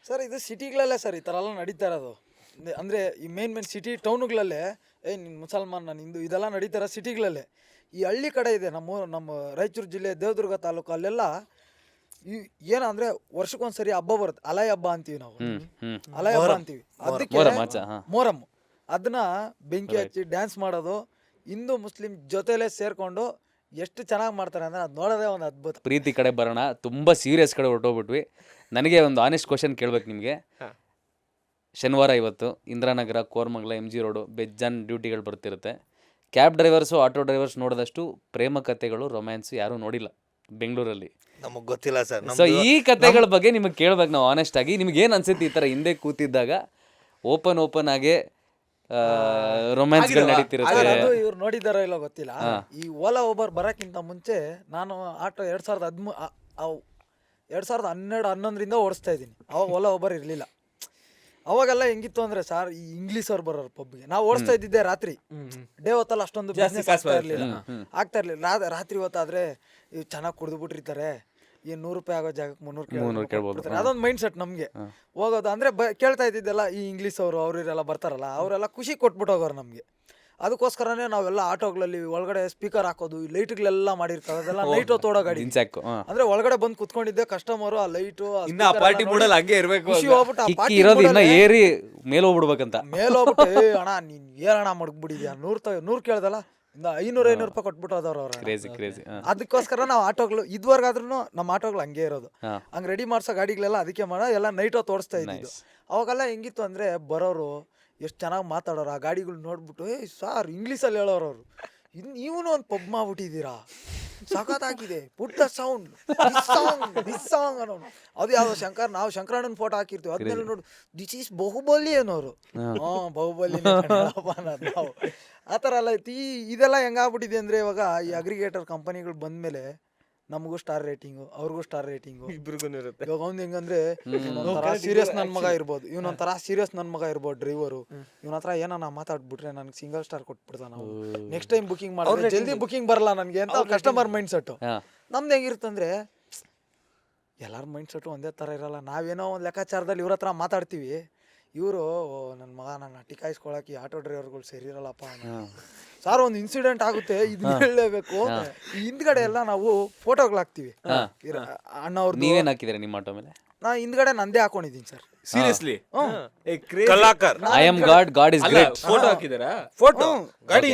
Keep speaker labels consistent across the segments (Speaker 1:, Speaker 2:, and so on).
Speaker 1: Sir ಇದು ಸಿಟಿಗಳಲ್ಲೇ sir ಈ ಥರ ಎಲ್ಲ ನಡೀತಾ ಇರೋದು. ಅಂದರೆ ಈ ಮೇನ್ ಸಿಟಿ ಟೌನುಗಳಲ್ಲೇ ನಿನ್ನ ಮುಸಲ್ಮಾನ್ ನಾನು ಹಿಂದೂ ಇದೆಲ್ಲ ನಡೀತಾರ ಸಿಟಿಗಳಲ್ಲೇ. ಈ ಹಳ್ಳಿ ಕಡೆ ಇದೆ ನಮ್ಮ ರಾಯಚೂರು ಜಿಲ್ಲೆ ದೇವದುರ್ಗ ತಾಲೂಕು ಅಲ್ಲೆಲ್ಲ ಈ ಏನಂದ್ರೆ ವರ್ಷಕ್ಕೊಂದ್ಸರಿ ಹಬ್ಬ ಬರುತ್ತೆ, ಅಲೈ ಹಬ್ಬ ಅಂತೀವಿ ನಾವು. ಅಲೈ ಹಬ್ಬ ಅಂತೀವಿ, ಅದಕ್ಕೆ ಮೊಹರಂ. ಅದನ್ನ ಬೆಂಕಿ ಹಚ್ಚಿ ಡ್ಯಾನ್ಸ್ ಮಾಡೋದು, ಹಿಂದೂ ಮುಸ್ಲಿಂ ಜೊತೆಲೇ ಸೇರ್ಕೊಂಡು ಎಷ್ಟು ಚೆನ್ನಾಗಿ ಮಾಡ್ತಾರೆ ಅಂದ್ರೆ ಅದು ನೋಡೋದೇ ಒಂದು ಅದ್ಭುತ.
Speaker 2: ಪ್ರೀತಿ ಕಡೆ ಬರೋಣ, ತುಂಬ ಸೀರಿಯಸ್ ಕಡೆ ಹೊರಟೋಗ್ಬಿಟ್ವಿ. ನನಗೆ ಒಂದು ಆನೆಸ್ಟ್ ಕ್ವಶನ್ ಕೇಳ್ಬೇಕು ನಿಮಗೆ. ಶನಿವಾರ ಇವತ್ತು ಇಂದಿರಾನಗರ, ಕೋರಮಂಗಲ, MG ರೋಡು ಬೆಜ್ಜಾನ್ ಡ್ಯೂಟಿಗಳು ಬರ್ತಿರುತ್ತೆ. ಕ್ಯಾಬ್ ಡ್ರೈವರ್ಸು, ಆಟೋ ಡ್ರೈವರ್ಸ್ ನೋಡಿದಷ್ಟು ಪ್ರೇಮ ಕಥೆಗಳು, ರೊಮ್ಯಾನ್ಸು ಯಾರೂ ನೋಡಿಲ್ಲ ಬೆಂಗಳೂರಲ್ಲಿ.
Speaker 3: ನಮಗೆ ಗೊತ್ತಿಲ್ಲ ಸರ್.
Speaker 2: ಸೊ ಈ ಕಥೆಗಳ ಬಗ್ಗೆ ನಿಮಗೆ ಕೇಳ್ಬೇಕು ನಾವು ಆನೆಸ್ಟ್ ಆಗಿ. ನಿಮ್ಗೆ ಏನು ಅನ್ಸುತ್ತೆ ಈ ಥರ ಹಿಂದೆ ಕೂತಿದ್ದಾಗ ಓಪನ್ ಆಗಿ ರೊಮ್ಯಾನ್ಸ್ಗಳು ನಡೀತಿರುತ್ತೆ?
Speaker 1: ಅದು ಇವ್ರು ನೋಡಿದಾರೋ ಇಲ್ಲ ಗೊತ್ತಿಲ್ಲ. ಈ ಓಲಾ ಊಬರ್ ಬರೋಕ್ಕಿಂತ ಮುಂಚೆ ನಾನು ಆಟೋ 2012-11 ಓಡಿಸ್ತಾ ಇದ್ದೀನಿ. ಅವಾಗ ಓಲಾ ಊಬರ್ ಇರಲಿಲ್ಲ. ಅವಾಗೆಲ್ಲ ಹೆಂಗಿತ್ತು ಅಂದ್ರೆ ಸರ್, ಈ ಇಂಗ್ಲೀಷ್ ಅವ್ರು ಬರೋರು ಪಬ್ಗೆ ನಾವು ಓಡಿಸ್ತಾ ಇದ್ದಿದ್ದೆ ರಾತ್ರಿ. ಡೇ ಹೊತ್ತಲ್ಲ ಅಷ್ಟೊಂದು ಬಿಸ್ನೆಸ್ ಆಗ್ತಾ ಇರ್ಲಿಲ್ಲ. ರಾತ್ರಿ ಹೊತ್ತಾದ್ರೆ ಚೆನ್ನಾಗಿ ಕುಡಿದು ಬಿಟ್ಟಿರ್ತಾರೆ, ಈ 100 ರೂಪಾಯಿ ಆಗೋ ಜಾಗಕ್ಕೆ 300 ಕೇಳ್ಬೋದು. ಅದೊಂದು ಮೈಂಡ್ ಸೆಟ್ ನಮ್ಗೆ. ಹೋಗೋದು ಅಂದ್ರೆ ಕೇಳ್ತಾ ಇದ್ದಿದ್ದೆಲ್ಲ ಈ ಇಂಗ್ಲೀಷ್ ಅವರು ಇವರೆಲ್ಲ ಬರ್ತಾರಲ್ಲ, ಅವರೆಲ್ಲ ಖುಷಿ ಕೊಟ್ಬಿಟ್ಟು ಹೋಗೋರು ನಮ್ಗೆ. ಅದಕ್ಕೋಸ್ಕರನೇ ನಾವೆಲ್ಲ ಆಟೋಗಳಲ್ಲಿ ಒಳಗಡೆ ಸ್ಪೀಕರ್ ಹಾಕೋದು, ಈ ಲೈಟ್ಗಳೆಲ್ಲ ಮಾಡಿರ್ತಾರೆ, ಅದೆಲ್ಲ ಲೈಟ್ ತೋಡೋ ಗಾಡಿ. ಅಂದ್ರೆ ಒಳಗಡೆ ಬಂದು ಕುತ್ಕೊಂಡಿದ್ದೆ ಕಸ್ಟಮರ್, ಆ ಲೈಟು
Speaker 4: ಪಾರ್ಟಿ ಮೂಡಲ್ಲಿ ಹಂಗೆ ಇರ್ಬೇಕು.
Speaker 1: ಖುಷಿ ಹೋಗ್ಬಿಟ್ಟು
Speaker 2: ಇರೋದು ಇನ್ನ ಏರಿ ಮೇಲೆ ಹೋಗ್ಬಿಡ್ಬೇಕಂತ
Speaker 1: ಹೋಗ್ಬಿಟ್ಟು ಅಣ್ಣ ನೀನ್ ಏನಣ್ಣ ಮಡಗ್ಬಿಟ್ಟಿದ್ಯಾ, 100 ಕೇಳ್ದಲ್ಲ, 500 ರೂಪಾಯಿ ಕೊಟ್ಬಿಟ್ಟು ಹೋದವ್ರು ಅವ್ರ. ಅದಕ್ಕೋಸ್ಕರ ನಾವು ಆಟೋಗಳು ಇದುವರೆಗಾದ್ರೂ ನಮ್ಮ ಆಟೋಗಳು ಹಂಗೆ ಇರೋದು. ಹಂಗೆ ರೆಡಿ ಮಾಡ್ಸೋ ಗಾಡಿಗಳೆಲ್ಲ ಅದಕ್ಕೆ ಮಾಡೋ ಎಲ್ಲ ನೈಟ್ ಹೊತ್ತು ಓಡಿಸ್ತಾ ಇದ್ದಿದ್ದು. ಅವಾಗೆಲ್ಲ ಹೆಂಗಿತ್ತು ಅಂದ್ರೆ ಬರೋರು ಎಷ್ಟು ಚೆನ್ನಾಗಿ ಮಾತಾಡೋರು, ಆ ಗಾಡಿಗಳು ನೋಡ್ಬಿಟ್ಟು ಸಾರ್ ಇಂಗ್ಲೀಷಲ್ಲಿ ಹೇಳೋರು ಅವರು, ಇವನು ಒಂದು ಪಬ್ ಮಾಡ್ಬಿಟ್ಟಿದ್ದೀರಾ, ಸಖತ್ತಾಗಿದೆ, put the sound this song ಅನ್ನೋನು. ಅದು ಯಾವ್ದು ನಾವು ಶಂಕರಣ್ಣನ ಫೋಟೋ ಹಾಕಿರ್ತೀವಿ, ಅದನ್ನೆಲ್ಲ ನೋಡಿ ದಿಸ್ ಈಸ್ ಬಾಹುಬಲಿ ಅನ್ನೋರು. ಬಾಹುಬಲಿ ನಾವು ಆ ಥರ ಎಲ್ಲ ಇತ್ತು. ಇದೆಲ್ಲ ಹೆಂಗಾಗ್ಬಿಟ್ಟಿದೆ ಅಂದ್ರೆ ಇವಾಗ ಈ ಅಗ್ರಿಗೇಟರ್ ಕಂಪನಿಗಳು ಬಂದ್ಮೇಲೆ ನಮಗೂ ಸ್ಟಾರ್ ರೇಟಿಂಗು, ಅವ್ರಿಗೂ ಸ್ಟಾರ್ ರೇಟಿಂಗು, ಇಬ್ರಿಗೂ ಇರುತ್ತೆ. ಇವಾಗ ಅವ್ನು ಹೆಂಗಂದ್ರೆ ಇವನೊಂಥರ ಸೀರಿಯಸ್ ನನ್ನ ಮಗ ಇರ್ಬೋದು, ಇವನೊಂಥರ ಸೀರಿಯಸ್ ನನ್ನ ಮಗ ಇರ್ಬೋದು ಡ್ರೈವರು. ಇವನ ಹತ್ರ ಏನೋ ಮಾತಾಡ್ಬಿಟ್ರೆ ನನಗೆ ಸಿಂಗಲ್ ಸ್ಟಾರ್ ಕೊಟ್ಬಿಡ್ತಾನ, ನಾವು ನೆಕ್ಸ್ಟ್ ಟೈಮ್ ಬುಕಿಂಗ್ ಮಾಡಿದ್ರೆ ಜಲ್ದಿ ಬುಕಿಂಗ್ ಬರಲ್ಲ ನನಗೆ ಅಂತ ಕಸ್ಟಮರ್ ಮೈಂಡ್ ಸೆಟ್ಟು. ನಮ್ದು ಹೆಂಗಿರುತ್ತಂದ್ರೆ ಎಲ್ಲರ ಮೈಂಡ್ ಸೆಟ್ಟು ಒಂದೇ ಥರ ಇರಲ್ಲ. ನಾವೇನೋ ಒಂದು ಲೆಕ್ಕಾಚಾರದಲ್ಲಿ ಇವ್ರ ಹತ್ರ ಮಾತಾಡ್ತೀವಿ, ಇವರು ನನ್ನ ಮಗ ನನ್ನ ಟಿಕಾಯಿಸ್ಕೊಳಕ್ಕೆ ಆಟೋ ಡ್ರೈವರ್ಗಳು ಸರಿ ಇರಲ್ಲಪ್ಪ ಸಾರ್, ಒಂದು ಇನ್ಸಿಡೆಂಟ್ ಆಗುತ್ತೆ, ಇದು ಹೇಳಲೇಬೇಕು. ಹಿಂದ್ಗಡೆ ಎಲ್ಲ ನಾವು ಫೋಟೋಗಳು ಹಾಕ್ತಿವಿ ಅಣ್ಣವ್ರು.
Speaker 2: ನೀವೇನ್ ಹಾಕಿದ್ರೆ ನಿಮ್ಮ ಆಟೋ ಮೇಲೆ?
Speaker 1: ನಾ ಹಿಂದ್ಗಡೆ ನಂದೇ ಹಾಕೊಂಡಿದ್ದೀನಿ ಸರ್.
Speaker 4: ಸೀರಿಯಸ್ಲಿ
Speaker 3: ಕಲಾಕಾರ
Speaker 2: I am God, God is great
Speaker 4: photo ಹಾಕಿದಾರಾ?
Speaker 3: ಫೋಟೋ ಗಾಡಿ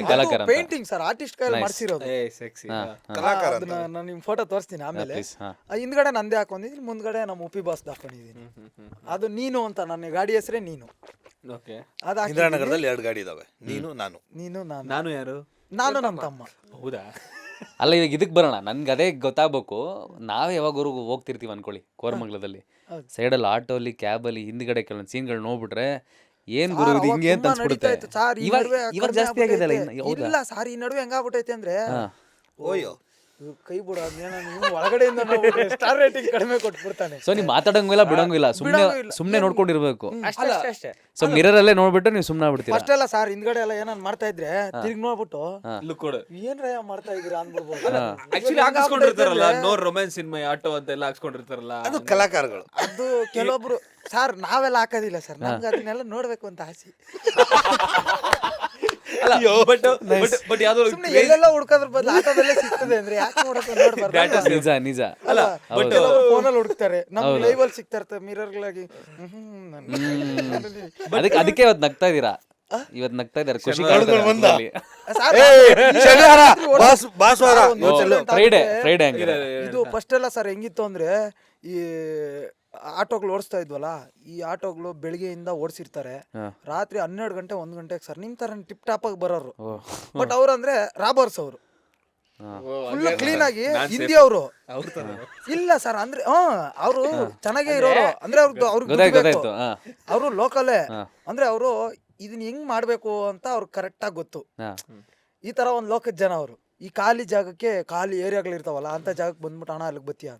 Speaker 1: ಪೇಂಟಿಂಗ್ ಸರ್, ಆರ್ಟಿಸ್ಟ್ ಕೈಯಲ್ಲಿ ಮಾಡ್ಸಿರೋದು. ನಾನು ನಿಮ್ ಫೋಟೋ ತೋರಿಸ್ತೀನಿ ಆಮೇಲೆ. ಹಿಂದ್ಗಡೆ ನಂದೇ ಹಾಕೊಂಡಿದ್ದೀನಿ, ಮುಂದ್ಗಡೆ ನಮ್ಮ ಉಪಿ ಬಾಸ್ ಹಾಕೊಂಡಿದ್ದೀನಿ. ಅದು ನೀನು ಅಂತ, ನನ್ನ ಗಾಡಿ ಹೆಸರೇ ನೀನು.
Speaker 3: ಇಂದಿರಾನಗರದಲ್ಲಿ 2 ಗಾಡಿ ಇದಾವೆ, ನೀನು
Speaker 4: ನಾನು ಯಾರು?
Speaker 1: ನಾನು ನಮ್ಮ ತಮ್ಮ.
Speaker 4: ಹೌದಾ?
Speaker 2: ಅಲ್ಲ, ಇವಾಗ ಇದಕ್ಕೆ ಬರೋಣ. ನನ್ಗೆ ಅದೇ ಗೊತ್ತಾಗಬೇಕು. ನಾವೇ ಯಾವಾಗವರೆಗೂ ಹೋಗ್ತಿರ್ತೀವಿ ಅನ್ಕೊಳ್ಳಿ ಕೋರಮಂಗಲದಲ್ಲಿ, ಸೈಡಲ್ಲಿ ಆಟೋಲಿ ಕ್ಯಾಬಲ್ಲಿ ಹಿಂದ್ಗಡೆ ಕೆಲವೊಂದು ಸೀನ್ಗಳು ನೋಡ್ಬಿಟ್ರೆ ಏನ್ ಗುರು ಇದು ಹಿಂಗೆ ಅಂತ ಅನ್ಸ್ಬಿಡುತ್ತೆ. ಇವಾಗ ಜಾಸ್ತಿ ಆಗಿದೆ ಅಲ್ಲ?
Speaker 1: ಇಲ್ಲ ಸಾರ್, ಈ ನಡುವೆ ಹೆಂಗಾಗ್ಬಿಟ್ಟೈತೆ ಅಂದ್ರೆ
Speaker 3: ಓಯೋ
Speaker 1: ಕೈ ಬಿಡೋದು ಒಳಗಡೆಯಿಂದ ಸ್ಟಾರ್ ರೇಟಿಂಗ್ ಕಡಿಮೆ ಕೊಟ್ಬಿಡ್ತಾನೆ.
Speaker 2: ಸೊ ನೀವು ಮಾತಾಡಂಗಿಲ್ಲ ಬಿಡಂಗಿಲ್ಲ, ಸುಮ್ನೆ ನೋಡ್ಕೊಂಡಿರ್ಬೇಕು. ಸೊ ಮಿರರ್ ಅಲ್ಲೇ ನೋಡ್ಬಿಟ್ಟು ನೀವು ಸುಮ್ನೆ ಆಗ್ಬಿಡ್ತೀರಾ.
Speaker 1: ಫಸ್ಟ್ ಎಲ್ಲ ಸಾರ್ ಹಿಂದ್ಗಡೆ ಎಲ್ಲ ಏನಾನ್ ಮಾಡ್ತಾ ಇದ್ರೆ ತಿರ್ಗಿ ನೋಡ್ಬಿಟ್ಟು ಏನ್ರಯ್ಯ ಮಾಡ್ತಾ ಇದೀರಾ ಅನ್ಬಿಡ್ಬೋದು.
Speaker 4: ಆಕ್ಚುಲಿ ಹಾಕಿಸ್ಕೊಂಡಿರ್ತಾರಲ್ಲ, ನೋ ರೊಮ್ಯಾನ್ಸ್ ಇನ್ ಮೈ ಆಟೋ ಅಂತೆಲ್ಲ ಹಾಕ್ಸ್ಕೊಂಡಿರ್ತಾರಲ್ಲ,
Speaker 3: ಅದು ಕಲಾಕಾರಗಳು.
Speaker 1: ಅದು ಕೆಲವೊಬ್ರು ಸಾರ್, ನಾವೆಲ್ಲ ಹಾಕೋದಿಲ್ಲ ಸರ್, ನಮ್ಗೆ ಅದನ್ನೆಲ್ಲ ನೋಡ್ಬೇಕು ಅಂತ ಆಸೆ.
Speaker 4: ಬಟ್ ಯಾವ್ದೋ
Speaker 1: ಎಲ್ಲೆಲ್ಲ ಹುಡ್ಕೋದ್ರ ಬದಲು ಆಟೋದಲ್ಲೇ ಸಿಗ್ತದೆ ಅಂದ್ರೆ ಯಾಕೆ ನೋಡ್ಬಾರ್ದು?
Speaker 2: ನಿಜ
Speaker 4: ಅಲ್ಲ, ಬಟ್
Speaker 1: ಫೋನಲ್ಲಿ ಹುಡುಕ್ತಾರೆ, ನಮ್ಗೆ ಲೈವ್ ಅಲ್ಲಿ ಸಿಗ್ತಾ ಇರ್ತದೆ ಮಿರರ್ಗಳಾಗಿ.
Speaker 2: ಅದಕ್ಕೆ ಇವತ್ತು ನಗ್ತಾ ಇದೀರಾ, ಇವತ್ತು ನಗ್ತಾ ಇದಾರೆ, ಖುಷಿ. ಫ್ರೈಡೆ
Speaker 1: ಇದು ಫಸ್ಟ್ ಎಲ್ಲ ಸರ್ ಹೆಂಗಿತ್ತು ಅಂದ್ರೆ, ಈ ಆಟೋಗಳು ಓಡಿಸ್ತಾ ಇದ್ವಲ್ಲ, ಈ ಆಟೋಗಳು ಬೆಳಿಗ್ಗೆಯಿಂದ ಓಡಿಸಿರ್ತಾರೆ, ರಾತ್ರಿ 12 ಗಂಟೆ 1 ಗಂಟೆಗೆ ಸರ್ ನಿಮ್ ತರ ಟಿಪ್ ಟಾಪ್ ಆಗಿ ಬರೋರು. ಬಟ್ ಅವ್ರಂದ್ರೆ ರಾಬರ್ಸ್, ಅವರು ಫುಲ್ ಕ್ಲೀನ್ ಆಗಿ ಹಿಂದಿ ಅವರು ಇಲ್ಲ ಸರ್. ಅಂದ್ರೆ ಅವರು ಚೆನ್ನಾಗೇ ಇರೋರು, ಅಂದ್ರೆ ಅವರು ಲೋಕಲೇ, ಅಂದ್ರೆ ಅವರು ಇದನ್ನ ಹೆಂಗ್ ಮಾಡ್ಬೇಕು ಅಂತ ಅವ್ರಿಗೆ ಕರೆಕ್ಟ್ ಆಗಿ ಗೊತ್ತು. ಈ ತರ ಒಂದ್ ಲೋಕದ ಜನ ಅವರು. ಈ ಖಾಲಿ ಜಾಗಕ್ಕೆ, ಖಾಲಿ ಏರಿಯಾಗಳು ಇರ್ತಾವಲ್ಲ ಅಂತ ಜಾಗಕ್ಕೆ ಬಂದ್ಬಿಟ್ಟು ಅಣ್ಣ ಅಲ್ಲಿಗೆ ಬತ್ತೀಯ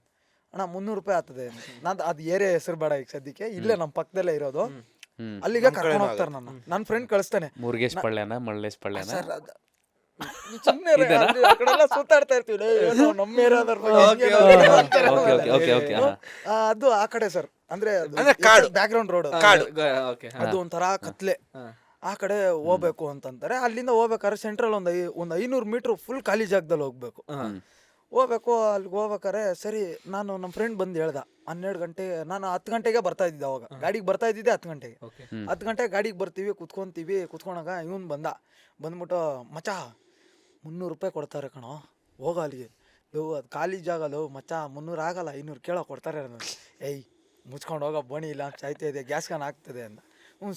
Speaker 1: ಅಣ್ಣ 300 ರೂಪಾಯಿ ಆಗ್ತದೆ. ನಾನು ಅದು ಏರಿಯಾ ಹೆಸರು ಬೇಡ ಈಗ ಸದ್ಯಕ್ಕೆ, ಇಲ್ಲೇ ನಮ್ಮ ಪಕ್ಕದಲ್ಲೇ ಇರೋದು, ಅಲ್ಲಿಗೆ ಕರ್ಕೊಂಡು ಹೋಗ್ತಾರೆ. ನನ್ನ ಫ್ರೆಂಡ್ ಕಳಿಸ್ತಾನೆ.
Speaker 2: ಮುರುಗೇಶ್ ಪಳ್ಳ್ಯನ, ಮಲ್ಲೇಶ್ ಪಳ್ಳ್ಯನ,
Speaker 1: ಸುಮ್ಮನೆ ಆ ಕಡೆ ಎಲ್ಲ ಸುತ್ತಾಡ್ತಾ ಇರ್ತೀವಿ ಲೇ, ಏನೋ ನಮ್ಮ ಏರಿಯಾದವ್ರ ಬಗ್ಗೆ
Speaker 4: Okay,
Speaker 1: ಹಿಂಗೇನೋ
Speaker 4: okay,
Speaker 1: ಅಂತಾರೆ
Speaker 2: ಓಕೆ
Speaker 1: ಆಮೇಲೆ.
Speaker 2: ಓಕೆ ಓಕೆ ಓಕೆ
Speaker 1: ಅದು ಆ ಕಡೆ ಸರ್, ಅಂದ್ರೆ
Speaker 3: ಕಾಡು.
Speaker 1: ಬ್ಯಾಕ್ಗ್ರೌಂಡ್ ರೋಡ್
Speaker 3: ಕಾಡು.
Speaker 4: ಓಕೆ
Speaker 1: ಅದು ಒಂಥರ ಕತ್ಲೆ. ಆ ಕಡೆ ಹೋಗ್ಬೇಕು ಅಂತಂತಾರೆ. ಅಲ್ಲಿಂದ ಹೋಗ್ಬೇಕಾದ್ರೆ ಸೆಂಟ್ರಲ್ ಒಂದು 500 ಮೀಟರ್ ಫುಲ್ ಖಾಲಿ ಜಾಗದಲ್ಲಿ ಹೋಗ್ಬೇಕು. ಹೋಗ್ಬೇಕು. ಅಲ್ಲಿಗೆ ಹೋಗ್ಬೇಕಾರೆ ಸರಿ, ನಾನು ನಮ್ಮ ಫ್ರೆಂಡ್ ಬಂದು ಹೇಳ್ದ 12 ಗಂಟೆ, ನಾನು 10 ಗಂಟೆಗೆ ಬರ್ತಾ ಇದ್ದಿದ್ದೆ ಅವಾಗ. ಗಾಡಿಗೆ ಬರ್ತಾ ಇದ್ದಿದ್ದೆ 10 ಗಂಟೆಗೆ. 10 ಗಂಟೆಗೆ ಗಾಡಿಗೆ ಬರ್ತೀವಿ, ಕುತ್ಕೊಂಡಾಗ ಇವನು ಬಂದ್ಬಿಟ್ಟು ಮಚಾ 300 ರೂಪಾಯಿ ಕೊಡ್ತಾರೆ ಕಣೋ, ಹೋಗ ಅಲ್ಲಿಗೆ. ಲೋ ಅದು ಖಾಲಿ ಜಾಗ, ಲೋ ಮಚ್ಚ 300 ಆಗಲ್ಲ, 500 ಕೇಳೋ ಕೊಡ್ತಾರೆ ಅನ್ನೋದು. ಏಯ್ ಮುಚ್ಕೊಂಡು ಹೋಗೋ, ಬಣಿ ಇಲ್ಲ ಸಾಯ್ತಾ ಇದೆ, ಗ್ಯಾಸ್ ಕಾನ್ ಆಗ್ತದೆ ಅಂದ.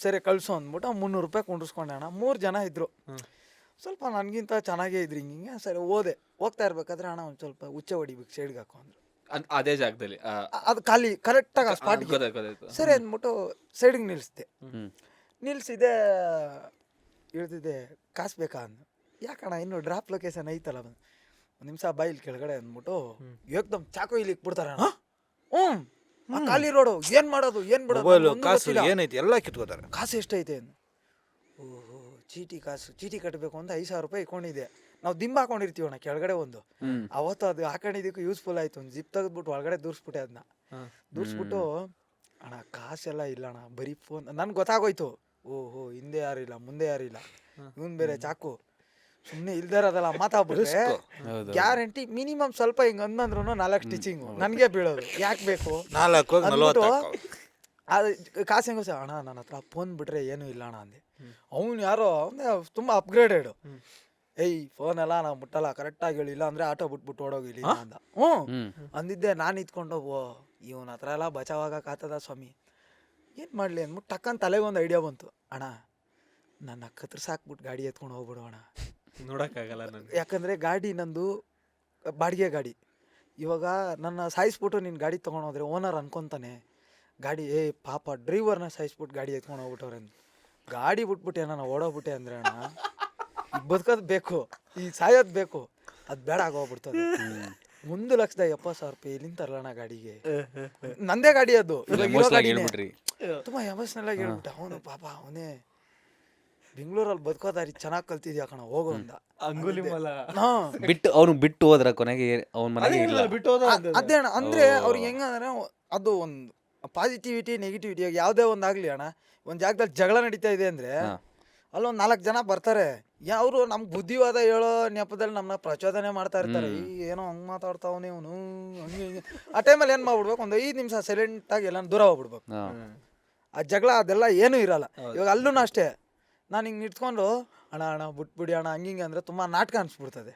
Speaker 1: ಸರಿ ಕಳ್ಸು ಅಂದ್ಬಿಟ್ಟು 300 ರೂಪಾಯಿ ಕೊಂಡಿಸ್ಕೊಂಡೆ ಅಣ್ಣ. 3 ಜನ ಇದ್ರು, ಸ್ವಲ್ಪ ನನಗಿಂತ ಚೆನ್ನಾಗೇ ಇದ್ರಿ. ಹಿಂಗೆ ಸರಿ ಹೋಗ್ತಾ ಇರ್ಬೇಕಾದ್ರೆ ಅಣ್ಣ ಒಂದು ಸ್ವಲ್ಪ ಉಚ್ಚೆ ಹೊಡಿಬೇಕು, ಸೈಡ್ಗೆ ಹಾಕೋ ಅಂದ್ರು.
Speaker 4: ಅದೇ ಜಾಗದಲ್ಲಿ
Speaker 1: ಅದು ಖಾಲಿ ಕರೆಕ್ಟಾಗಿ ಆ ಸ್ಪಾಟ್ಗೆ.
Speaker 4: ಗೊತ್ತಾಯ್ತು.
Speaker 1: ಸರಿ ಅಂದ್ಬಿಟ್ಟು ಸೈಡ್ಗೆ ನಿಲ್ಸಿದೆ, ಇಳ್ದಿದ್ದೆ. ಕಾಸು ಬೇಕಾ ಅಂದು. ಯಾಕಣ್ಣ ಇನ್ನು ಡ್ರಾಪ್ ಲೊಕೇಶನ್ ಐತಲ್ಲ, ಒಂದು ನಿಮಿಷ ಬಾಯಿಲ್ ಕೆಳಗಡೆ ಅಂದ್ಬಿಟ್ಟು ಏಕ್ದಮ್ ಚಾಕು ಇಲ್ಲಿ ಇಕ್ಬಿಡ್ತಾರೆ ಅಣ್ಣ. ಆ ಖಾಲಿ ರೋಡು ಏನ್ ಮಾಡೋದು ಏನ್ ಬಿಡೋದು
Speaker 3: ಮೊಬೈಲ್
Speaker 1: ಒಂದು
Speaker 3: ಕಾಸು
Speaker 1: ಗೊತ್ತಿಲ್ಲ.
Speaker 3: ಏನೈತಿ ಎಲ್ಲ ಕಿತ್ಕೋತಾರೆ.
Speaker 1: ಕಾಸು ಎಷ್ಟೈತೆ ಅಂದು. ಓಹೋ ಚೀಟಿ ಕಟ್ಟಬೇಕು ಅಂತ 5,000 ರೂಪಾಯಿ ಇಟ್ಕೊಂಡಿದ್ದೆ. ನಾವು ದಿಂಬ ಹಾಕೊಂಡಿರ್ತೀವಣ್ಣ ಕೆಳಗಡೆ ಒಂದು. ಅವತ್ತು ಅದು ಹಾಕೊಂಡಿದ್ದಕ್ಕೂ ಯೂಸ್ಫುಲ್ ಆಯ್ತು. ಒಂದು ಜಿಪ್ ತೆಗೆದ್ಬಿಟ್ಟು ಒಳಗಡೆ ದೂರ್ಸ್ಬಿಟ್ಟೆ ಅದನ್ನ. ದೂರ್ಸ್ಬಿಟ್ಟು ಅಣ್ಣ ಕಾಸೆಲ್ಲ ಇಲ್ಲ ಅಣ್ಣ, ಬರೀ ಫೋನ್. ನನ್ಗೆ ಗೊತ್ತಾಗೋಯ್ತು, ಓಹೋ ಹಿಂದೆ ಯಾರಿಲ್ಲ ಮುಂದೆ ಯಾರಿಲ್ಲ, ಇವನ್ ಬೇರೆ ಚಾಕು. ಸುಮ್ಮನೆ ಇಲ್ದಿರೋದಲ್ಲ ಮಾತಾಡ್ಬಿಟ್ರೆ ಗ್ಯಾರಂಟಿ ಮಿನಿಮಮ್ ಸ್ವಲ್ಪ ಹಿಂಗ್ ಅಂದ್ರು 4 ಸ್ಟಿಚಿಂಗು ನನಗೆ ಬೀಳೋದು. ಯಾಕೆ ಬೇಕು
Speaker 3: 4
Speaker 1: ಅದು ಕಾಸು ಹೆಂಗೋ ಅಣ್ಣ, ನನ್ನ ಹತ್ರ ಫೋನ್ ಬಿಟ್ರೆ ಏನೂ ಇಲ್ಲ ಅಣ್ಣ ಅಂದೆ. ಅವ್ನು ಯಾರೋ ತುಂಬ ಅಪ್ಗ್ರೇಡೆಡು. ಏಯ್ ಫೋನ್ ಎಲ್ಲ ನಾವು ಮುಟ್ಟಲ್ಲ, ಕರೆಕ್ಟಾಗಿ ಹೇಳಿಲ್ಲ ಅಂದರೆ ಆಟೋ ಬಿಟ್ಬಿಟ್ಟು ಓಡೋಗಿಲ್ಲ ಅಂದ. ಅಂದಿದ್ದೆ. ನಾನು ಇತ್ಕೊಂಡು ಇವನ ಹತ್ರ ಎಲ್ಲ ಬಚಾವಾಗಕ್ಕಾಗ್ತದ ಸ್ವಾಮಿ, ಏನು ಮಾಡಲಿ ಅಂದ್ಬಿಟ್ಟು ಟಕ್ಕಂತ ತಲೆಗೆ ಒಂದು ಐಡಿಯಾ ಬಂತು. ಅಣ್ಣ ನನ್ನ ಕತ್ರಿಸಾಕ್ಬಿಟ್ಟು ಗಾಡಿ ಎತ್ಕೊಂಡು ಹೋಗ್ಬಿಡು ಅಣ್ಣ,
Speaker 4: ನೋಡಕ್ಕಾಗಲ್ಲ ನನಗೆ.
Speaker 1: ಯಾಕಂದರೆ ಗಾಡಿ ನಂದು ಬಾಡಿಗೆ ಗಾಡಿ. ಇವಾಗ ನನ್ನ ಸಾಯಿಸ್ಬಿಟ್ಟು ನೀನು ಗಾಡಿ ತೊಗೊಂಡೋದ್ರೆ ಓನರ್ ಅನ್ಕೊತಾನೆ ಗಾಡಿ ಪಾಪ ಡ್ರೈವರ್ನ ಸಾಯಿಸ್ಬಿಟ್ಟು ಗಾಡಿ ಎತ್ಕೊಂಡು ಹೋಗ್ಬಿಟ್ಟವ್ರೆ ಅಂತ. ಗಾಡಿ ಬಿಟ್ಬಿಟ್ಟೆ ನಾನು ಓಡೋಗ್ಬಿಟ್ಟೆ ಅಂದರೆ ಅಣ್ಣ, ಈಗ ಬದುಕೋದು ಬೇಕು, ಈಗ ಸಾಯೋದು ಬೇಕು, ಅದು ಬೇಡ ಆಗೋಗ್ಬಿಡ್ತದೆ. 1,70,000 ರೂಪಾಯಿ ಇಲ್ಲಿಂದ ತರಲಣ್ಣ ಗಾಡಿಗೆ. ನಂದೇ ಗಾಡಿ ಅದು, ತುಂಬ ಎಮೋಷ್ನಲ್ ಆಗಿ ಹೇಳ್ಬಿಟ್ಟೆ. ಅವನು ಪಾಪ ಅವನೇ ಬೆಂಗಳೂರಲ್ಲಿ ಬದುಕೋದಾರಿ ಚೆನ್ನಾಗಿ ಕಲ್ತಿದ್ಯಾ ಕಣ, ಹೋಗೋ ಅಂದ.
Speaker 2: ಬಿಟ್ಟು ಹೋದ್ರ ಕೊನೆಗೆ ಅವ್ನ ಮನೆಗೆ ಇಲ್ಲ.
Speaker 1: ಅದೇ ಅಣ್ಣ, ಅಂದ್ರೆ ಅವ್ರಿಗೆ ಹೆಂಗಂದ್ರೆ ಅದು ಒಂದು ಪಾಸಿಟಿವಿಟಿ ನೆಗೆಟಿವಿಟಿ ಯಾವುದೇ ಒಂದಾಗ್ಲಿ ಅಣ್ಣ, ಒಂದು ಜಾಗದಲ್ಲಿ ಜಗಳ ನಡೀತಾ ಇದೆ ಅಂದ್ರೆ ಅಲ್ಲೊಂದು 4 ಜನ ಬರ್ತಾರೆ. ಅವರು ನಮ್ಗೆ ಬುದ್ಧಿವಾದ ಹೇಳೋ ನೆಪದಲ್ಲಿ ನಮ್ಮನ್ನ ಪ್ರಚೋದನೆ ಮಾಡ್ತಾ ಇರ್ತಾರೆ. ಏನೋ ಹಂಗೆ ಮಾತಾಡ್ತಾವನೇ ಅವನು ಹಂಗೆ ಹಿಂಗೆ. ಆ ಟೈಮಲ್ಲಿ ಏನು ಮಾಡ್ಬಿಡ್ಬೇಕು, ಒಂದು 5 ನಿಮಿಷ ಸೈಲೆಂಟಾಗಿ ಎಲ್ಲ ದೂರ ಹೋಗ್ಬಿಡ್ಬೇಕು. ಆ ಜಗಳ ಅದೆಲ್ಲ ಏನೂ ಇರಲ್ಲ. ಇವಾಗ ಅಲ್ಲೂ ಅಷ್ಟೇ, ನಾನು ಹಿಂಗೆ ನಿಂತ್ಕೊಂಡು ಅಣ್ಣ ಬಿಟ್ಬಿಡಿ ಅಣ್ಣ ಹಂಗಿಂಗೆ ಅಂದ್ರೆ ತುಂಬಾ ನಾಟಕ ಅನ್ಸ್ಬಿಡ್ತದೆ.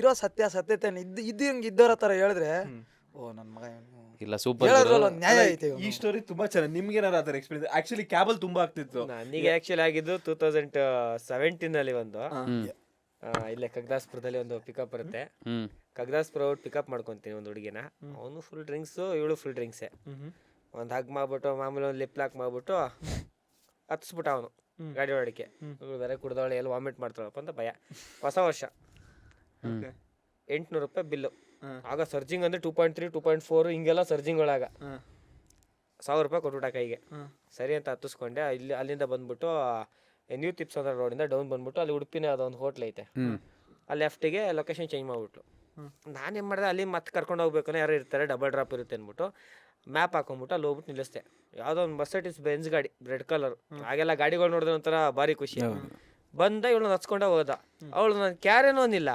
Speaker 1: ಇರೋ ಸತ್ಯತೆ ಇದ್ದಂಗೆ ಇದ್ದೋರ ಥರ ಹೇಳಿದ್ರೆ ಓ ನನ್ನ ಮಗ
Speaker 2: ಇಲ್ಲ ಸೂಪರ್
Speaker 1: ನ್ಯಾಯ ಐತೆ.
Speaker 4: ಈ ಸ್ಟೋರಿ ತುಂಬಾ ಚೆನ್ನಾಗಿ. ನಿಮ್ಗೆ ಏನಾರ ಅದರ ಎಕ್ಸ್ಪೀರಿಯನ್ಸ್? ಆಕ್ಚುಲಿ ಕ್ಯಾಬಲ್ ತುಂಬಾ ಆಗ್ತಿತ್ತು.
Speaker 5: ನನಗೆ ಆಕ್ಚುಲಿ ಆಗಿದ್ದು 2017 ಒಂದು ಇಲ್ಲೇ ಕಗ್ದಾಸ್ಪುರದಲ್ಲಿ ಒಂದು ಪಿಕಪ್ ಬರುತ್ತೆ. ಕಗ್ದಾಸ್ಪುರ ಪಿಕಪ್ ಮಾಡ್ಕೊಂತೀನಿ ಒಂದು ಹುಡುಗಿನ. ಅವನು ಫುಲ್ ಡ್ರಿಂಕ್ಸು, ಇವಳು ಫುಲ್ ಡ್ರಿಂಕ್ಸೆ. ಒಂದು ಹಗ್ ಮಾಡ್ಬಿಟ್ಟು ಮಾಮೂಲಿ ಒಂದು ಲಿಪ್ ಲಾಕ್ ಮಾಡ್ಬಿಟ್ಟು ಹತ್ಸ್ಬಿಟ್ಟ ಅವನು ಗಾಡಿ ಹೊಡಿಕೆ. ಇವಳು ಬೇರೆ ಕುಡ್ದವಳೆ, ಎಲ್ಲ ವಾಮಿಟ್ ಮಾಡ್ತಾಳಪ್ಪ ಅಂತ ಭಯ. ಹೊಸ ವರ್ಷ 800 ರೂಪಾಯಿ ಬಿಲ್ಲು. ಆಗ ಸರ್ಜಿಂಗ್ ಅಂದ್ರೆ 2.3 2.4 ಹಿಂಗೆಲ್ಲ ಸರ್ಜಿಂಗ್ ಒಳಗ 1000 ರೂಪಾಯಿ ಕೊಟ್ಬಿಟ್ಟ ಕೈಗೆ. ಸರಿ ಅಂತ ಹತ್ತಿಸ್ಕೊಂಡೆ. ಅಲ್ಲಿಂದ ಬಂದ್ಬಿಟ್ಟು ನ್ಯೂ ತಿಪ್ಸ್ ಅಂದ್ರೆ ರೋಡಿಂದ ಡೌನ್ ಬಂದ್ಬಿಟ್ಟು ಅಲ್ಲಿ ಉಡುಪಿನ ಅದೊಂದು ಹೋಟ್ಲ್ ಐತೆ, ಅಲ್ಲಿ ಲೆಫ್ಟಿಗೆ ಲೊಕೇಶನ್ ಚೇಂಜ್ ಮಾಡ್ಬಿಟ್ಲು. ನಾನೇನು ಮಾಡಿದೆ, ಅಲ್ಲಿ ಮತ್ತೆ ಕರ್ಕೊಂಡು ಹೋಗ್ಬೇಕು, ಯಾರು ಇರ್ತಾರೆ, ಡಬಲ್ ಡ್ರಾಪ್ ಇರುತ್ತೆ ಅಂದ್ಬಿಟ್ಟು ಮ್ಯಾಪ್ ಹಾಕೊಂಡ್ಬಿಟ್ಟು ಅಲ್ಲಿ ಹೋಗ್ಬಿಟ್ಟು ನಿಲ್ಲಿಸ್ದೆ. ಯಾವುದೋ ಒಂದು ಮರ್ಸಿಡಿಸ್ ಬೆಂಜ್ ಗಾಡಿ, ರೆಡ್ ಕಲರ್. ಆಗೆಲ್ಲ ಗಾಡಿಗಳು ನೋಡಿದ್ರೆ ಒಂಥರ ಭಾರಿ ಖುಷಿ. ಬಂದ ಇವಳು ಹಚ್ಕೊಂಡ ಹೋದ. ಅವಳು ನಾನು ಕ್ಯಾರೇನೋ ಅಂದಿಲ್ಲ,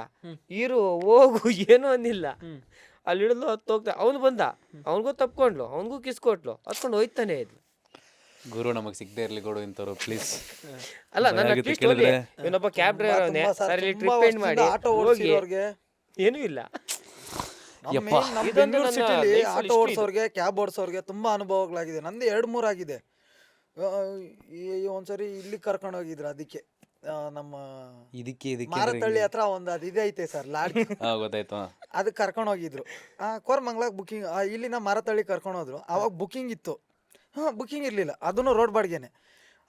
Speaker 5: ಇರು ಹೋಗು ಏನೋ ಅಂದಿಲ್ಲ. ಅಲ್ಲಿ ಹಿಡಿದ್ಲು ಹತ್ತು ಹೋಗ್ತಾ. ಅವ್ನು ಬಂದ, ಅವನಿಗೂ ತಪ್ಕೊಂಡ್ಲು, ಅವನಿಗೂ ಕಿಸ್ ಕೊಟ್ಲು, ಹತ್ಕೊಂಡು ಹೋಯ್ತಾನೆ ಇದ್ಲು.
Speaker 2: ಗುರು ನಮಗೆ ಸಿಗದೆ ಇರ್ಲಿ ಕೊಡು ಇಂಥವ್ರು ಪ್ಲೀಸ್.
Speaker 5: ಅಲ್ಲ ನನ್ನ ಇವನೊಬ್ಬ ಕ್ಯಾಬ್ ಡ್ರೈವರ್ ಅವನೇ. ಸರ್ ಇಲ್ಲಿ ಟ್ರಿಪ್ ಎಂಡ್ ಮಾಡಿ ಹೋಗಿ ಏನೂ ಇಲ್ಲ.
Speaker 1: ಬೆಂಗಳೂರು ಸಿಟಿಲಿ ಆಟೋ ಓಡಿಸೋರ್ಗೆ, ಕ್ಯಾಬ್ ಓಡಿಸೋರ್ಗೆ ತುಂಬಾ ಅನುಭವಗಳಾಗಿದೆ. ನಂದು 2-3 ಆಗಿದೆ. ಒಂದ್ಸರಿ ಇಲ್ಲಿ ಕರ್ಕೊಂಡು ಹೋಗಿದ್ರು, ಅದಕ್ಕೆ ನಮ್ಮ ಮಾರತಳ್ಳಿ ಹತ್ರ ಒಂದು ಅದು ಇದೆ ಐತೆ ಸರ್, ಲಾಡ್ಜ್.
Speaker 2: ಗೊತ್ತಾಯ್ತು.
Speaker 1: ಅದಕ್ಕೆ ಕರ್ಕೊಂಡು ಹೋಗಿದ್ರು. ಕೋರ್ಮಂಗ್ಲಾಗ ಬುಕ್ಕಿಂಗ್, ಇಲ್ಲಿನ ಮಾರತಳ್ಳಿ ಕರ್ಕೊಂಡು ಹೋದ್ರು. ಅವಾಗ ಬುಕ್ಕಿಂಗ್ ಇತ್ತು. ಬುಕ್ಕಿಂಗ್ ಇರಲಿಲ್ಲ, ಅದನ್ನು ರೋಡ್ ಬಾಡಿಗೆನೆ.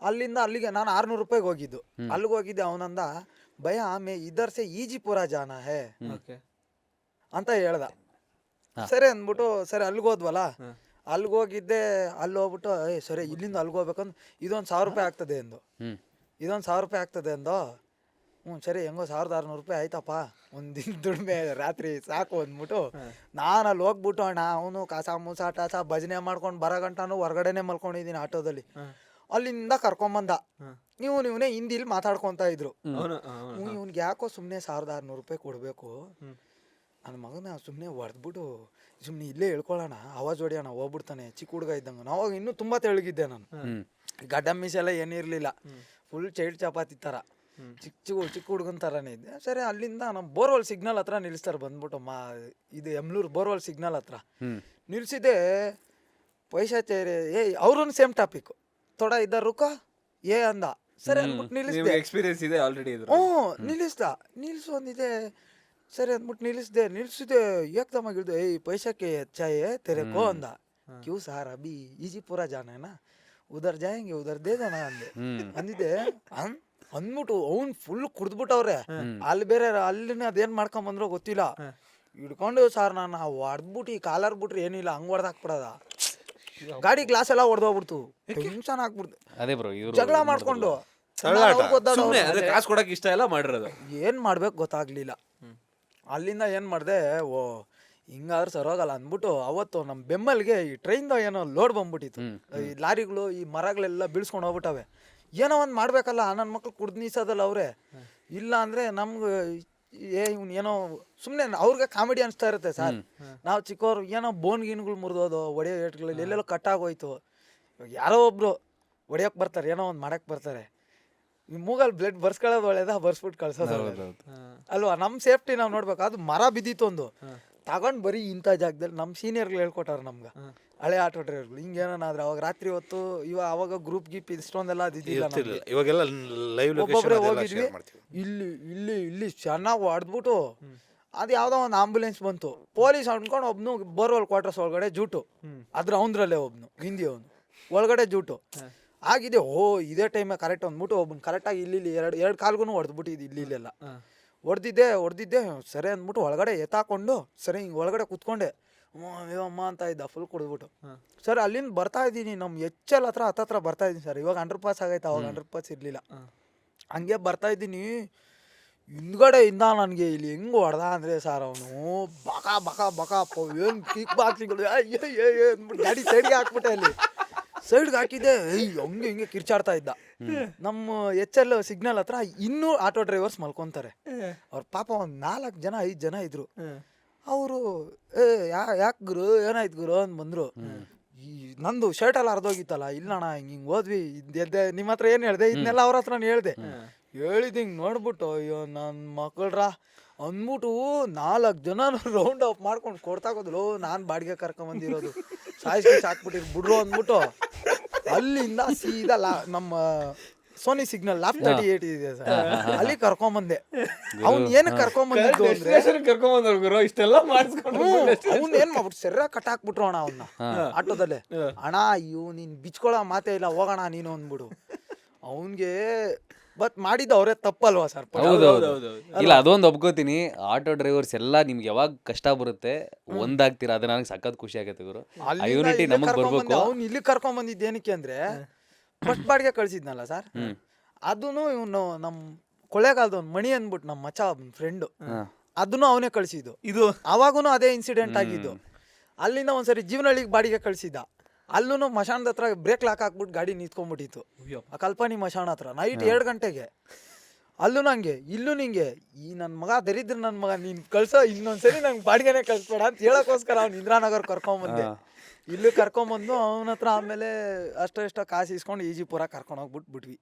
Speaker 1: ಅಲ್ಲಿಂದ ಅಲ್ಲಿಗೆ ನಾನು 600 ರೂಪಾಯಿಗೆ ಹೋಗಿದ್ದು. ಅಲ್ಲಿಗೆ ಹೋಗಿದ್ದೆ. ಅವನಂದ ಭಯ ಮೇ ಇದರ್ ಸೆ ಈಜಿಪುರ ಜಾನ ಹೇ ಅಂತ ಹೇಳ್ದ. ಸರಿ ಅಂದ್ಬಿಟ್ಟು ಸರಿ ಅಲ್ಲಿಗೆ ಹೋದ್ವಲ್ಲ, ಅಲ್ಲಿಗೆ ಹೋಗಿದ್ದೆ. ಅಲ್ಲಿ ಹೋಗ್ಬಿಟ್ಟು ಸರಿ ಇಲ್ಲಿಂದ ಅಲ್ಲಿಗೆ ಹೋಗ್ಬೇಕಂದ್ ಇದೊಂದು 1000 ರೂಪಾಯಿ ಆಗ್ತದೆ ಅಂದು. ಇದೊಂದು 1000 ರೂಪಾಯಿ ಆಗ್ತದೆ ಅಂದು. ಸರಿ ಹೆಂಗೋ 1600 ರೂಪಾಯಿ ಆಯ್ತಪ್ಪ ಒಂದಿನ ದುಡಿಮೆ ರಾತ್ರಿ ಸಾಕು ಅಂದ್ಬಿಟ್ಟು ನಾನು ಅಲ್ಲಿ ಹೋಗ್ಬಿಟ್ಟು ಅಣ್ಣ ಅವನು ಕಾಸ ಮೂಸ ಟಾಸ ಭಜನೆ ಮಾಡ್ಕೊಂಡು ಬರೋ ಗಂಟನೂ ಹೊರಗಡೆನೆ ಮಲ್ಕೊಂಡಿದ್ದೀನಿ ಆಟೋದಲ್ಲಿ. ಅಲ್ಲಿಂದ ಕರ್ಕೊಂಬಂದ. ಇವನೇ ಹಿಂದಿಲಿ ಮಾತಾಡ್ಕೊತಾ ಇದ್ರು. ಇವ್ನಿಗೆ ಯಾಕೋ ಸುಮ್ಮನೆ 1600 ರೂಪಾಯಿ ಕೊಡಬೇಕು, ನನ್ನ ಮಗನ ಸುಮ್ಮನೆ ಹೊಡೆದ್ಬಿಟ್ಟು ಸುಮ್ಮನೆ ಇಲ್ಲೇ ಹೇಳ್ಕೊಳ್ಳೋಣ, ಆವಾಜ್ ಹೊಡಿಯೋಣ, ಹೋಗ್ಬಿಡ್ತಾನೆ, ಚಿಕ್ಕ ಹುಡುಗ ಇದ್ದಂಗೆ. ಅವಾಗ ಇನ್ನೂ ತುಂಬ ತೆಳಗಿದ್ದೆ ನಾನು, ಗಡ್ಡ ಮೀಸೆಲ್ಲ ಏನಿರಲಿಲ್ಲ, ಫುಲ್ ಚೈಲ್ಡ್ ಚಪಾತಿ ಥರ, ಚಿಕ್ಕ ಹುಡುಗನ ಥರನೇ ಇದ್ದೆ. ಸರಿ, ಅಲ್ಲಿಂದ ನಮ್ಮ ಬೋರ್ವೆಲ್ ಸಿಗ್ನಲ್ ಹತ್ರ ನಿಲ್ಲಿಸ್ತಾರೆ ಬಂದ್ಬಿಟ್ಟು. ಇದು ಯಮ್ಲೂರು ಬೋರ್ವೆಲ್ ಸಿಗ್ನಲ್ ಹತ್ರ ನಿಲ್ಸಿದ್ದೆ. ಪೈಸಾ ಚೇರೆ ಅವ್ರೂ ಸೇಮ್ ಟಾಪಿಕ್, ಥೋಡ ಇದ್ದ ರುಕೋ ಏ ಅಂದ. ಸರಿ ಅಂದ್ಬಿಟ್ಟು ನಿಲ್ಲಿಸ್ದೆ.
Speaker 4: ಎಕ್ಸ್ಪೀರಿಯನ್ಸ್ ಇದೆ ಆಲ್ರೆಡಿ ಇದ್ರ.
Speaker 1: ನಿಲ್ಲಿಸು ಅಂದಿದೆ. ಸರಿ ಅಂದ್ಬಿಟ್ಟು ನಿಲ್ಲಿಸಿದೆ. ಏಕ್ದಮಾಗಿಳ್ದು ಪೈಸಕ್ಕೆ ಚಾಯೆ ತೆರೆಕೋ ಅಂದ. ಕ್ಯೂ ಸಾರ್ ಅಭಿ ಈಜಿಪುರ ಜಾನೇನಾ, ಉದರ್ ಜಾಯಂಗೆ ಉದರ್ ದೇ ಜಾನ ಅಂದಿದ್ದೆ. ಅಂದ್ಬಿಟ್ಟು ಅವ್ನು ಫುಲ್ ಕುಡ್ದ್ಬಿಟ್ಟವ್ರೆ. ಅಲ್ಲಿ ಬೇರೆ ಅಲ್ಲಿನ ಅದೇನ್ ಮಾಡ್ಕೊಂಬಂದ್ರೋ ಗೊತ್ತಿಲ್ಲ, ಹಿಡ್ಕೊಂಡು ಸಾರ್ ನಾನು ಹೊಡ್ದ್ಬಿಟ್ಟು ಈ ಕಾಲರ್ ಬಿಟ್ರೆ ಏನಿಲ್ಲ ಹಂಗ್ ಹೊಡೆದಾಕ್ಬಿಡದ. ಗಾಡಿ ಗ್ಲಾಸ್ ಎಲ್ಲ ಹೊಡೆದೋಗ್ಬಿಡ್ತು, ಟೆನ್ಷನ್ ಆಗ್ಬಿಡ್ತು.
Speaker 2: ಅದೇ ಬ್ರೋ,
Speaker 1: ಜಗಳ ಮಾಡ್ಕೊಂಡು
Speaker 4: ಕಾಸು ಕೊಡಕ್ ಇಷ್ಟ ಎಲ್ಲ ಮಾಡಿರೋದು.
Speaker 1: ಏನ್ ಮಾಡ್ಬೇಕು ಗೊತ್ತಾಗ್ಲಿಲ್ಲ. ಅಲ್ಲಿಂದ ಏನ್ ಮಾಡ್ದೆ, ಹಿಂಗಾದ್ರೆ ಸರೋಗಲ್ಲ ಅಂದ್ಬಿಟ್ಟು ಅವತ್ತು ನಮ್ಮ ಬೆಮ್ಮಲ್ಗೆ ಈ ಟ್ರೈನ್ದ ಏನೋ ಲೋಡ್ ಬಂದ್ಬಿಟ್ಟಿತ್ತು. ಈ ಲಾರಿಗಳು ಈ ಮರಗಳೆಲ್ಲ ಬೀಳ್ಸ್ಕೊಂಡು ಹೋಗ್ಬಿಟ್ಟವೆ. ಏನೋ ಒಂದು ಮಾಡ್ಬೇಕಲ್ಲ, ನನ್ನ ಮಕ್ಳು ಕುಡ್ದು ನೀಸೋದಲ್ಲ ಅವ್ರೆ. ಇಲ್ಲ ಅಂದ್ರೆ ನಮ್ಗೆ ಇವ್ನು ಏನೋ ಸುಮ್ಮನೆ ಅವ್ರಿಗೆ ಕಾಮಿಡಿ ಅನಿಸ್ತಾ ಇರುತ್ತೆ ಸರ್. ನಾವು ಚಿಕ್ಕವ್ರು ಏನೋ ಬೋನ್ ಗೀನ್ಗಳು ಮುರಿದೋದು, ಒಡೆಯೋ ಏಟ್ಗಳಲ್ಲಿ ಎಲ್ಲೆಲ್ಲೋ ಕಟ್ಟಾಗೋಯ್ತು. ಇವಾಗ ಯಾರೋ ಒಬ್ರು ಹೊಡಿಯೋಕೆ ಬರ್ತಾರೆ, ಏನೋ ಒಂದು ಮಾಡಕ್ಕೆ ಬರ್ತಾರೆ. ಈ ಮೂಗಲ್ಲಿ ಬ್ಲಡ್ ಬರ್ಸ್ಕೊಳ್ಳೋದು ಒಳ್ಳೇದ, ಬರ್ಸ್ಬಿಟ್ಟು ಕಳ್ಸೋದು ಅಲ್ವಾ? ನಮ್ಮ ಸೇಫ್ಟಿ ನಾವು ನೋಡ್ಬೇಕು. ಅದು ಮರ ಬಿದ್ದಿತ್ತು ಒಂದು, ತಗೊಂಡು ಬರೀ ಇಂಥ ಜಾಗದಲ್ಲಿ ನಮ್ಮ ಸೀನಿಯರ್ಗಳು ಹೇಳ್ಕೊಟ್ಟಾರ ನಮ್ಗೆ, ಹಳೆ ಆಟೋ ಡ್ರೈವರ್ಗಳು. ಹಿಂಗೇನಾದ್ರೆ ಅವಾಗ ರಾತ್ರಿ ಹೊತ್ತು ಅವಾಗ ಗ್ರೂಪ್ ಗೀಪ್ ಇಷ್ಟೊಂದೆಲ್ಲ ಅದಿದ್ದಿಲ್ಲ.
Speaker 3: ಇವಾಗೆಲ್ಲ ಲೈವ್
Speaker 1: ಒಬ್ಬೊಬ್ಬರೇ ಹೋಗಿದ್ವಿ. ಇಲ್ಲಿ ಚೆನ್ನಾಗಿ ಹೊಡೆದ್ಬಿಟ್ಟು ಅದು ಯಾವುದೋ ಒಂದು ಆಂಬುಲೆನ್ಸ್ ಬಂತು. ಪೊಲೀಸ್ ಅನ್ಕೊಂಡು ಒಬ್ನು ಬೋರ್ವೆಲ್ ಕ್ವಾರ್ಟರ್ಸ್ ಒಳಗಡೆ ಜೂಟು, ಅವಂದ್ರಲ್ಲೇ ಒಬ್ನು ಹಿಂದಿ ಅವನು ಒಳಗಡೆ ಜೂಟು ಆಗಿದೆ. ಇದೇ ಟೈಮೇ ಕರೆಕ್ಟ್ ಅಂದ್ಬಿಟ್ಟು ಒಬ್ಬನು ಕರೆಕ್ಟಾಗಿ ಇಲ್ಲಿ ಎರಡು ಕಾಲ್ಗೂ ಹೊಡೆದ್ಬಿಟ್ಟಿದ್ದು. ಇಲ್ಲೆಲ್ಲ ಹೊಡೆದಿದ್ದೆ. ಸರಿ ಅಂದ್ಬಿಟ್ಟು ಒಳಗಡೆ ಎತ್ತಾಕೊಂಡು ಸರಿ ಹಿಂಗೆ ಒಳಗಡೆ ಕುತ್ಕೊಂಡೆ. ಅಮ್ಮ ಅಂತ ಇದ್ದ ಫುಲ್ ಕುಡಿದ್ಬಿಟ್ಟು. ಸರ್ ಅಲ್ಲಿಂದ ಬರ್ತಾ ಇದ್ದೀನಿ, ನಮ್ಮ HL ಹತ್ರ ಬರ್ತಾ ಇದ್ದೀನಿ ಸರ್. ಇವಾಗ 100% ಆಗೈತೆ, ಅವಾಗ 100% ಇರಲಿಲ್ಲ. ಹಂಗೆ ಬರ್ತಾ ಇದ್ದೀನಿ, ಹಿಂದ್ಗಡೆಯಿಂದ ನನಗೆ ಇಲ್ಲಿ ಹೆಂಗೆ ಹೊಡೆದ ಅಂದರೆ ಸರ್ ಅವನು ಬಕ ಏನು ಕಿಕ್ ಬಾಕ್ಸಿಂಗ್ಗಳು ಅಂದ್ಬಿಟ್ಟು ಗಾಡಿ ಸೈಡ್ಗೆ ಹಾಕ್ಬಿಟ್ಟೆ. ಅಲ್ಲಿ ಸೈಡ್ಗೆ ಹಾಕಿದ್ದೆ, ಹಿಂಗೆ ಕಿರ್ಚಾಡ್ತಾ ಇದ್ದ. ನಮ್ಮ HL ಸಿಗ್ನಲ್ ಹತ್ರ ಇನ್ನೂ ಆಟೋ ಡ್ರೈವರ್ಸ್ ಮಲ್ಕೊತಾರೆ. ಅವ್ರ ಪಾಪ ಒಂದು 4 ಜನ 5 ಜನ ಇದ್ರು. ಅವರು ಯಾಕೆ ಗುರು ಏನಾಯ್ತು ಗುರು ಅಂತ ಬಂದರು. ನಂದು ಶರ್ಟ್ ಎಲ್ಲ ಅರ್ಧೋಗಿತ್ತಲ್ಲ, ಇಲ್ಲಣ್ಣ ಹಿಂಗೆ ಹೋದ್ವಿ, ಎದ್ದೆ ನಿಮ್ಮ ಹತ್ರ ಏನು ಹೇಳಿದೆ ಇದನ್ನೆಲ್ಲ ಅವ್ರ ಹತ್ರ ಹೇಳ್ದೆ. ಹೇಳಿದ್ದು ಹಿಂಗೆ ನೋಡ್ಬಿಟ್ಟು ಅಯ್ಯೋ ನನ್ನ ಮಕ್ಕಳ್ರ ಅಂದ್ಬಿಟ್ಟು 4 ಜನ ರೌಂಡ್ ಅಪ್ ಮಾಡ್ಕೊಂಡು ಕೊಡ್ತಾಕೋದ್ರು. ನಾನು ಬಾಡಿಗೆ ಕರ್ಕೊಂಬಂದಿರೋದು ಸಾಕ್ಬಿಟ್ಟಿರ್ ಬಿಡ್ರು ಅಂದ್ಬಿಟ್ಟು ಅಲ್ಲಿಂದ ಸೀದಾ ನಮ್ಮ ಸೋನಿ ಸಿಗ್ನಲ್ ಲಾಫ್ಟ್ 38 ಇದೆ ಸರ್, ಅಲ್ಲಿ ಕರ್ಕೊಂಬಂದೆ. ಅವ್ನು ಏನಕ್ಕೆ ಕರ್ಕೊಂಬಂದಿದ್ದು ಅಂದ್ರೆ
Speaker 4: ಕರ್ಕೊಂಡ್ಬಂದ್ರು ಇಷ್ಟೆಲ್ಲ ಮಾಡಿಸ್ಕೊಂಡು
Speaker 1: ಅವ್ನು ಏನ್ ಮಾಡ್ಬಿಟ್ಟು ಸೆರ್ರ ಕಟ್ಟಾಕ್ಬಿಟ್ರು ಅಣ್ಣ ಅವನ್ನ ಆಟೋದಲ್ಲೇ. ಅಣ್ಣ ನೀನ್ ಬಿಚ್ಕೊಳ್ಳೋ ಮಾತೇ ಇಲ್ಲ, ಹೋಗೋಣ ನೀನು ಅಂದ್ಬಿಡು. ಅವನ್ಗೆ ಬಟ್ ಮಾಡಿದ್ದು ಅವರೇ ತಪ್ಪಲ್ವಾ ಸರ್?
Speaker 2: ಇಲ್ಲ, ಅದೊಂದು ಒಪ್ಕೋತೀನಿ. ಆಟೋ ಡ್ರೈವರ್ಸ್ ಎಲ್ಲ ನಿಮ್ಗೆ ಯಾವಾಗ ಕಷ್ಟ ಬರುತ್ತೆ ಒಂದಾಗ್ತೀರಾ, ಅದು ನನಗೆ ಸಖತ್ ಖುಷಿ ಆಗತ್ತೆ ಗುರು. ಯೂನಿಟಿ ನಮಗ್ ಬರ್ಬೇಕು.
Speaker 1: ಅವ್ನು ಇಲ್ಲಿ ಕರ್ಕೊಂಡ್ ಬಂದಿದ್ದು ಏನಕ್ಕೆ ಅಂದ್ರೆ ಫಸ್ಟ್ ಬಾಡಿಗೆ ಕಳ್ಸಿದ್ನಲ್ಲ ಸರ್, ಅದನ್ನು ಇವನು ನಮ್ ಕೊಳ್ಳೇಗಾಲದವ್ನು ಮಣಿ ಅಂದ್ಬಿಟ್ಟು ನಮ್ಮ ಮಚ್ಚ ಫ್ರೆಂಡು, ಅದನ್ನು ಅವನೇ ಕಳ್ಸಿದ್ದು. ಇದು ಅವಾಗೂ ಅದೇ ಇನ್ಸಿಡೆಂಟ್ ಆಗಿದ್ದು. ಅಲ್ಲಿಂದ ಒಂದ್ಸರಿ ಜೀವನಹಳ್ಳಿಗೆ ಬಾಡಿಗೆ ಕಳ್ಸಿದ್ದ. ಅಲ್ಲೂ ಮಶಾಣದ ಹತ್ರ ಬ್ರೇಕ್ ಲಾಕ್ ಹಾಕ್ಬಿಟ್ಟು ಗಾಡಿ ನಿಂತ್ಕೊಂಡ್ಬಿಟ್ಟಿತ್ತು ಆ ಕಲ್ಪನಿ ಮಶಾಣ ಹತ್ರ ನೈಟ್ 2 ಗಂಟೆಗೆ. ಅಲ್ಲೂ ನಂಗೆ ಇಲ್ಲೂ ನಿಂಗೆ ಈ ನನ್ನ ಮಗ ದರಿದ್ರ ನನ್ನ ಮಗ ನೀನು ಕಳ್ಸೋ ಇನ್ನೊಂದ್ಸರಿ ನಂಗೆ ಬಾಡಿಗೆನೇ ಕಳ್ಸ್ಬೇಡ ಅಂತ ಹೇಳೋಕ್ಕೋಸ್ಕರ ಅವ್ನು ಇಂದಿರಾನಗರ್ ಕರ್ಕೊಂಬಂದೆ. ಇಲ್ಲೂ ಕರ್ಕೊಂಬಂದು ಅವನ ಹತ್ರ ಆಮೇಲೆ ಅಷ್ಟೋ ಕಾಸು ಇಸ್ಕೊಂಡು ಈಜಿಪುರ ಕರ್ಕೊಂಡು ಹೋಗ್ಬಿಟ್ಬಿಟ್ವಿ.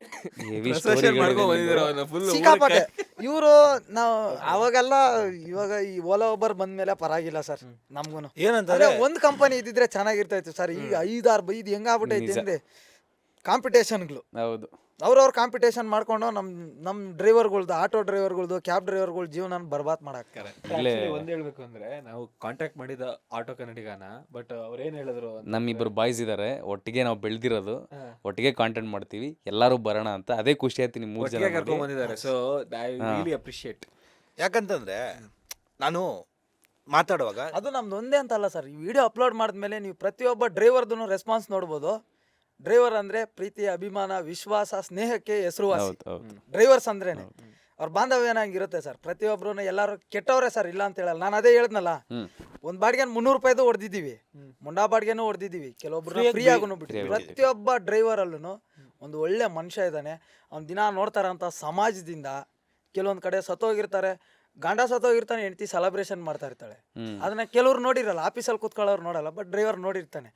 Speaker 1: ಸಿಕ್ಕಾಪಟ್ಟೆ ಇವರು ನಾವು ಅವಾಗೆಲ್ಲ. ಇವಾಗ ಈ ಓಲಾ ಒಬ್ಬರ್ ಬಂದ್ಮೇಲೆ ಪರವಾಗಿಲ್ಲ ಸರ್ ನಮ್ಗೂನು. ಏನಂದ್ರೆ ಒಂದ್ ಕಂಪನಿ ಇದ್ದಿದ್ರೆ ಚೆನ್ನಾಗಿರ್ತೈತೆ ಸರ್. ಈಗ 5-6 ಇದು ಹೆಂಗಾಗ್ಬಿಟ್ಟೈತೆ ಅಂದ್ರೆ ಕಾಂಪಿಟೇಷನ್ಗಳು.
Speaker 2: ಹೌದು,
Speaker 1: ಅವ್ರವ್ರ ಕಾಂಪಿಟೇಷನ್ ಮಾಡ್ಕೊಂಡು ನಮ್ಮ ಡ್ರೈವರ್ಗಳ್ದು, ಆಟೋ ಡ್ರೈವರ್ಗಳ್ದು, ಕ್ಯಾಬ್ ಡ್ರೈವರ್ಗಳ ಜೀವನ ಬರ್ಬಾದ್ ಮಾಡಾಕ್ತಾರೆ.
Speaker 4: ಒಂದ್ ಹೇಳ್ಬೇಕು ಅಂದ್ರೆ ನಾವು ಕಾಂಟ್ಯಾಕ್ಟ್ ಮಾಡಿದ ಆಟೋ ಕನ್ನಡಿಗನ, ಬಟ್ ಅವ್ರ ಏನ್ ಹೇಳಿದ್ರು,
Speaker 2: ನಮ್ಮಿಬ್ರು ಬಾಯ್ಸ್ ಇದಾರೆ, ಒಟ್ಟಿಗೆ ನಾವು ಬೆಳೆದಿರೋದು, ಒಟ್ಟಿಗೆ ಕಾಂಟೆಂಟ್ ಮಾಡ್ತೀವಿ, ಎಲ್ಲರೂ ಬರೋಣ ಅಂತ. ಅದೇ ಖುಷಿ ಆಯ್ತು ನಿಮ್ 3 ಜನ
Speaker 4: ಕರ್ಕೊಂಡ್ ಬಂದಿದ್ದಾರೆ. So I really appreciate.
Speaker 3: ಯಾಕಂತಂದ್ರೆ ನಾನು ಮಾತಾಡುವಾಗ
Speaker 1: ಅದು ನಮ್ದು ಒಂದೇ ಅಂತ ಅಲ್ಲ ಸರ್. ಈ ವಿಡಿಯೋ ಅಪ್ಲೋಡ್ ಮಾಡಿದ್ಮೇಲೆ ನೀವು ಪ್ರತಿಯೊಬ್ಬ ಡ್ರೈವರ್ದು ರೆಸ್ಪಾನ್ಸ್ ನೋಡ್ಬೋದು. ಡ್ರೈವರ್ ಅಂದ್ರೆ ಪ್ರೀತಿ, ಅಭಿಮಾನ, ವಿಶ್ವಾಸ, ಸ್ನೇಹಕ್ಕೆ ಹೆಸರುವಾಸಿ ಡ್ರೈವರ್ಸ್ ಅಂದ್ರೇನೆ. ಅವ್ರ ಬಾಂಧವ್ಯ ಏನಾಗಿರುತ್ತೆ ಸರ್, ಪ್ರತಿಯೊಬ್ರು ಎಲ್ಲರೂ ಕೆಟ್ಟವ್ರೆ ಸರ್, ಇಲ್ಲ ಅಂತ ಹೇಳಲ್ಲ. ನಾನು ಅದೇ ಹೇಳಿದ್ನಲ್ಲ, ಒಂದು ಬಾಡಿಗೆ 300 ರೂಪಾಯಿದು ಹೊಡೆದಿದ್ದೀವಿ, ಮುಂಡಾ ಬಾಡಿಗೆನೂ ಹೊಡೆದಿದ್ದೀವಿ, ಕೆಲವೊಬ್ರು ಫ್ರೀ ಆಗೂ ಬಿಟ್ಟಿದ್ದೀವಿ. ಪ್ರತಿಯೊಬ್ಬ ಡ್ರೈವರಲ್ಲೂ ಒಂದು ಒಳ್ಳೆ ಮನುಷ್ಯ ಇದ್ದಾನೆ. ಅವ್ನು ದಿನ ನೋಡ್ತಾರಂಥ ಸಮಾಜದಿಂದ ಕೆಲವೊಂದು ಕಡೆ ಸತ್ತೋಗಿರ್ತಾರೆ, ಗಂಡ ಸತ್ತೋಗಿರ್ತಾನೆ, ಹೆಂಡತಿ ಸೆಲೆಬ್ರೇಷನ್ ಮಾಡ್ತಾ ಇರ್ತಾಳೆ. ಅದನ್ನ ಕೆಲವ್ರು ನೋಡಿರಲ್ಲ, ಆಫೀಸಲ್ಲಿ ಕೂತ್ಕೊಳ್ಳೋರು ನೋಡಲ್ಲ, ಬಟ್ ಡ್ರೈವರ್ ನೋಡಿರ್ತಾನೆ.